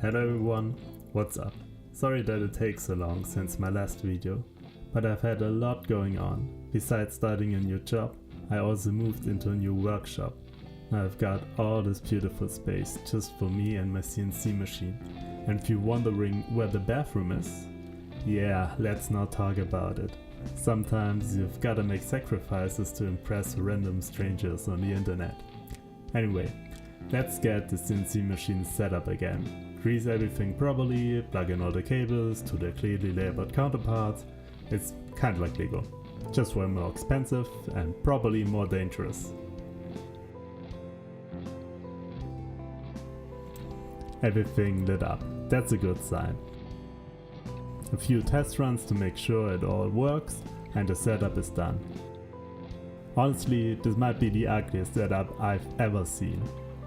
Hello everyone, what's up? Sorry that it takes so long since my last video, but I've had a lot going on. Besides starting a new job, I also moved into a new workshop. Now I've got all this beautiful space just for me and my CNC machine. And if you're wondering where the bathroom is, yeah, let's not talk about it. Sometimes you've gotta make sacrifices to impress random strangers on the internet. Anyway, let's get the CNC machine set up again. Grease everything properly, plug in all the cables to their clearly labeled counterparts. It's kind of like Lego, just way more expensive and probably more dangerous. Everything lit up, that's a good sign. A few test runs to make sure it all works and the setup is done. Honestly, this might be the ugliest setup I've ever seen.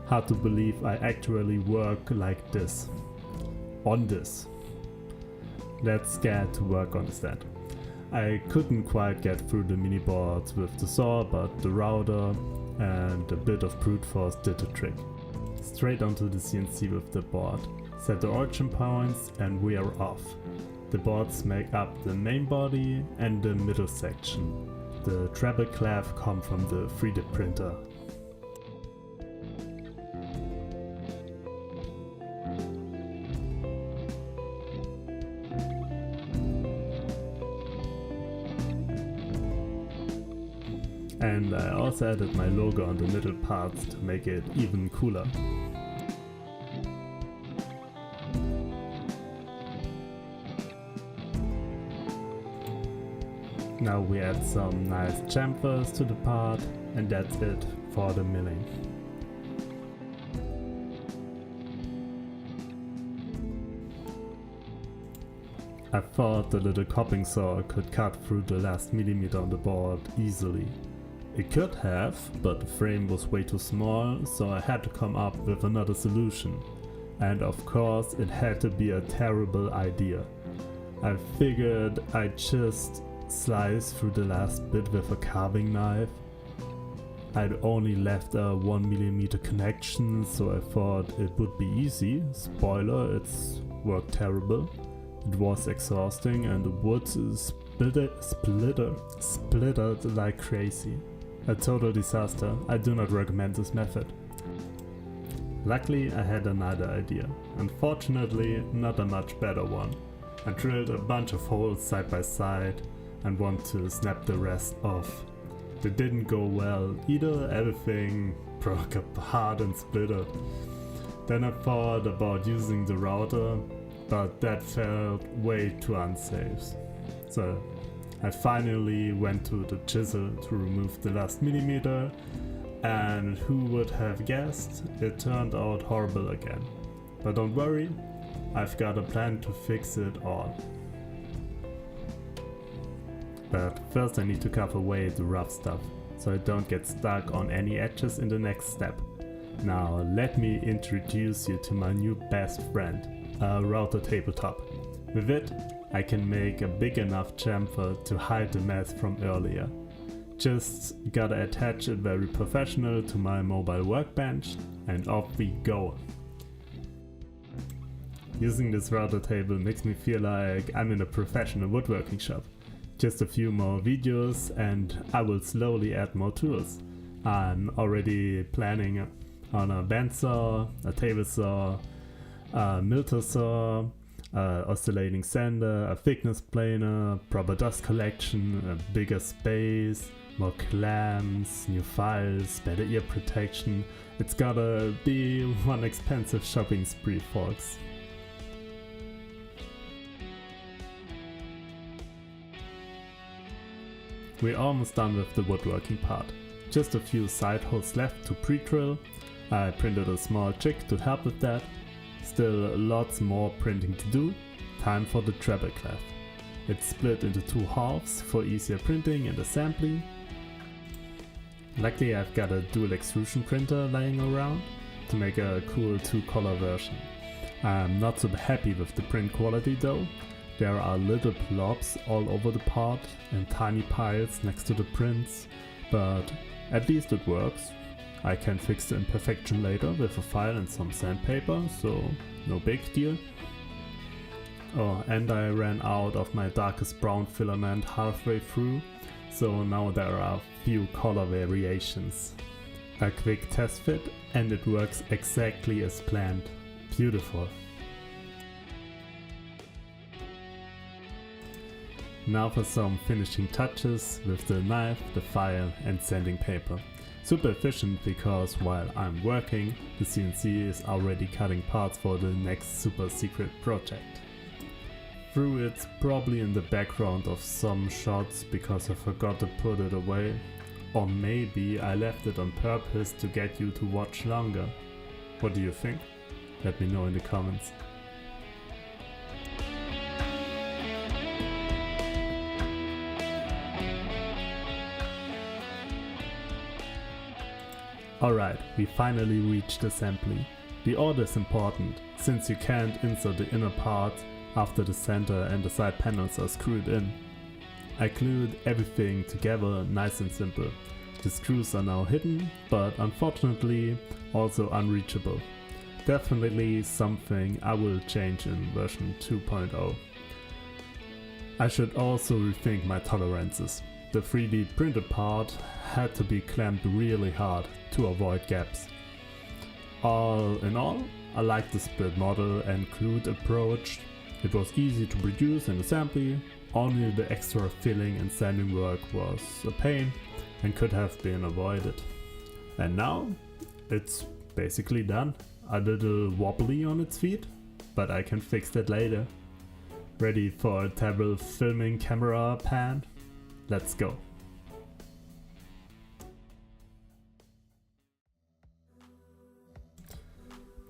Hard to believe I actually work like this. On this. Let's get to work on the stand. I couldn't quite get through the mini boards with the saw, but the router and a bit of brute force did the trick. Straight onto the CNC with the board. Set the origin points and we are off. The boards make up the main body and the middle section. The treble clef come from the 3D printer. And I also added my logo on the middle parts to make it even cooler. Now we add some nice chamfers to the part and that's it for the milling. I thought the little copping saw could cut through the last millimeter on the board easily. It could have, but the frame was way too small, so I had to come up with another solution. And of course it had to be a terrible idea. I figured I'd just slice through the last bit with a carving knife. I'd only left a 1mm connection, so I thought it would be easy. Spoiler, it's worked terrible. It was exhausting and the wood splittered like crazy. A total disaster. I do not recommend this method. Luckily I had another idea. Unfortunately not a much better one. I drilled a bunch of holes side by side and want to snap the rest off. They didn't go well either, everything broke apart and splittered. Then I thought about using the router, but that felt way too unsafe. So I finally went to the chisel to remove the last millimeter, and who would have guessed, it turned out horrible again. But don't worry, I've got a plan to fix it all. But first I need to carve away the rough stuff, so I don't get stuck on any edges in the next step. Now let me introduce you to my new best friend, a router tabletop. With it, I can make a big enough chamfer to hide the mess from earlier. Just gotta attach it very professional to my mobile workbench and off we go. Using this router table makes me feel like I'm in a professional woodworking shop. Just a few more videos and I will slowly add more tools. I'm already planning on a bandsaw, a table saw, a milter saw, oscillating sander, a thickness planer, proper dust collection, a bigger space, more clamps, new files, better ear protection. It's gotta be one expensive shopping spree, folks. We're almost done with the woodworking part. Just a few side holes left to pre-drill. I printed a small jig to help with that. Still lots more printing to do. Time for the treble clef. It's split into two halves for easier printing and assembly. Luckily I've got a dual extrusion printer lying around to make a cool two-color version. I'm not so happy with the print quality though. There are little blobs all over the part and tiny piles next to the prints, but at least it works. I can fix the imperfection later with a file and some sandpaper, so no big deal. Oh, and I ran out of my darkest brown filament halfway through, so now there are a few color variations. A quick test fit and it works exactly as planned. Beautiful. Now for some finishing touches with the knife, the file and sanding paper. Super efficient because while I'm working, the CNC is already cutting parts for the next super secret project. Through it's probably in the background of some shots because I forgot to put it away. Or maybe I left it on purpose to get you to watch longer. What do you think? Let me know in the comments. Alright, we finally reached assembly. The order is important, since you can't insert the inner parts after the center and the side panels are screwed in. I glued everything together nice and simple. The screws are now hidden, but unfortunately also unreachable. Definitely something I will change in version 2.0. I should also rethink my tolerances. The 3D printed part had to be clamped really hard to avoid gaps. All in all, I like the split model and glued approach. It was easy to produce in assembly, only the extra filling and sanding work was a pain and could have been avoided. And now it's basically done. A little wobbly on its feet, but I can fix that later. Ready for a terrible filming camera pan? Let's go.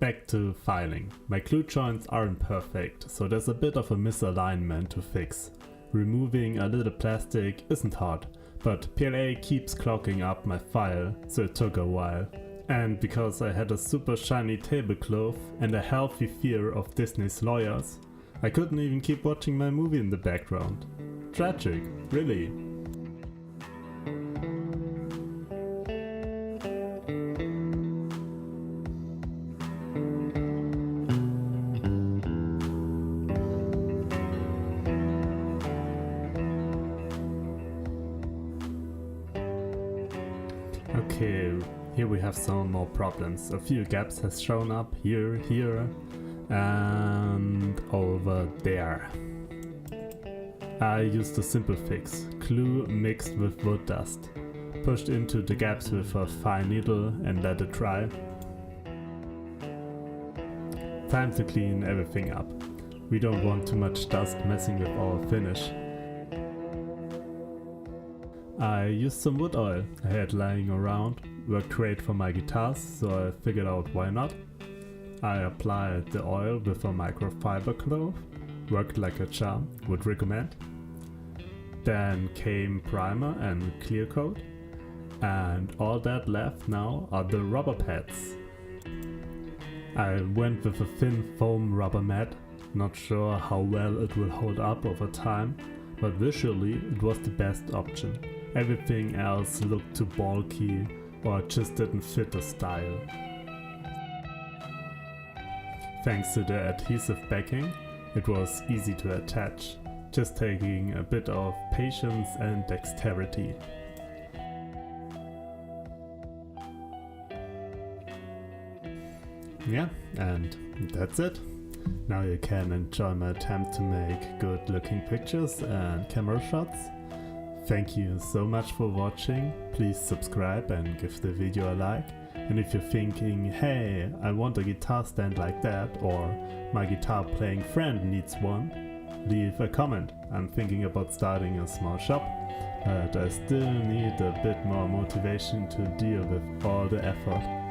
Back to filing. My glue joints aren't perfect, so there's a bit of a misalignment to fix. Removing a little plastic isn't hard, but PLA keeps clogging up my file, so it took a while. And because I had a super shiny tablecloth and a healthy fear of Disney's lawyers, I couldn't even keep watching my movie in the background. Tragic, really. Okay, here we have some more problems. A few gaps has shown up here, and over there. I used a simple fix, glue mixed with wood dust. Pushed into the gaps with a fine needle and let it dry. Time to clean everything up. We don't want too much dust messing with our finish. I used some wood oil I had lying around, worked great for my guitars, so I figured out why not. I applied the oil with a microfiber cloth, worked like a charm, would recommend. Then came primer and clear coat, and all that left now are the rubber pads. I went with a thin foam rubber mat, not sure how well it will hold up over time, but visually it was the best option. Everything else looked too bulky or just didn't fit the style. Thanks to the adhesive backing, it was easy to attach, just taking a bit of patience and dexterity. Yeah, and that's it. Now you can enjoy my attempt to make good looking pictures and camera shots. Thank you so much for watching. Please subscribe and give the video a like. And if you're thinking, hey, I want a guitar stand like that, or my guitar playing friend needs one, leave a comment. I'm thinking about starting a small shop, but I still need a bit more motivation to deal with all the effort.